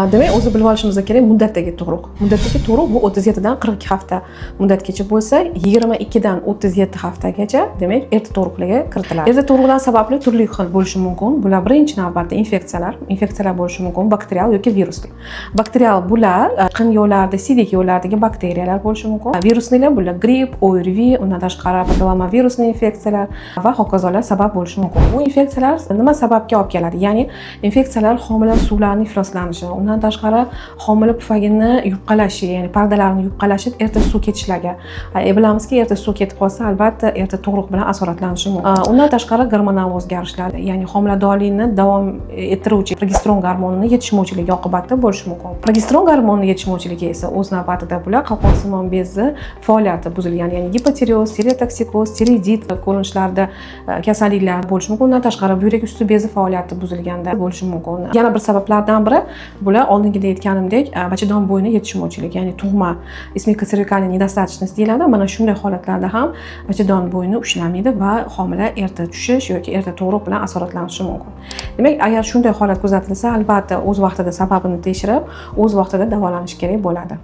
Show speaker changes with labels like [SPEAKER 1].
[SPEAKER 1] Demak, o'zi bilib olishimiz kerak muddatdagi tug'ruq. Muddatdagi tug'ruq bu 37 dan 42 hafta muddatgacha bo'lsa, 22 dan 37 haftagacha, demak, erta tug'ruqlarga kiritiladi. Erta tug'ruqlar sababli turli xil bo'lishi mumkin. Bular birinchi navbatda infeksiyalar bo'lishi mumkin, bakterial yoki virusli. Bakterial bular qin yo'llarida, siydik yo'llardagi bakteriyalar bo'lishi mumkin. Viruslilar bular gripp, ORV, undan tashqari papillomavirusli infeksiyalar va hokazolar sabab bo'lishi mumkin. Bu infeksiyalar nima sababga olib keladi? Ya'ni infeksiyalar homila suvlarning ifloslanishi, undan tashqari homila pufagini yupqalashi, ya'ni pardalarni yupqalashi, erta suv ketishlarga. Bilamizki, erta suv ketib qolsa, albatta erta tug'ruq bilan asoratlanishi mumkin. Undan tashqari gormonal o'zgarishlar, ya'ni homiladorlikni davom ettiruvchi progesteron gormonining yetishmovchiligi oqibatida bo'lishi mumkin. Progesteron gormonining yetishmovchiligi esa o'z navbatida bular qalqonsimon bezi faoliyati buzilgan, ya'ni gipotireoz, tireotoksikoz, tiroidit ko'rinishlarida kasalliklar bo'lishi mumkin. Undan tashqari buyrak usti bezi faoliyati buzilganda bo'lishi mumkin. Yana bir sabablardan biri bular oldingida aytganimdek bachadon bo'yni yetishmovchiligi, ya'ni tug'ma ismika servikaliy недостаточность deyiladi. Mana shunday holatlarda ham bachadon bo'yni ushlamaydi va homila erta tushish yoki erta tug'ruq bilan asoratlanishi mumkin. Demak, agar shunday holat kuzatilsa, albatta o'z vaqtida sababini tekshirib, o'z vaqtida davolanish kerak bo'ladi.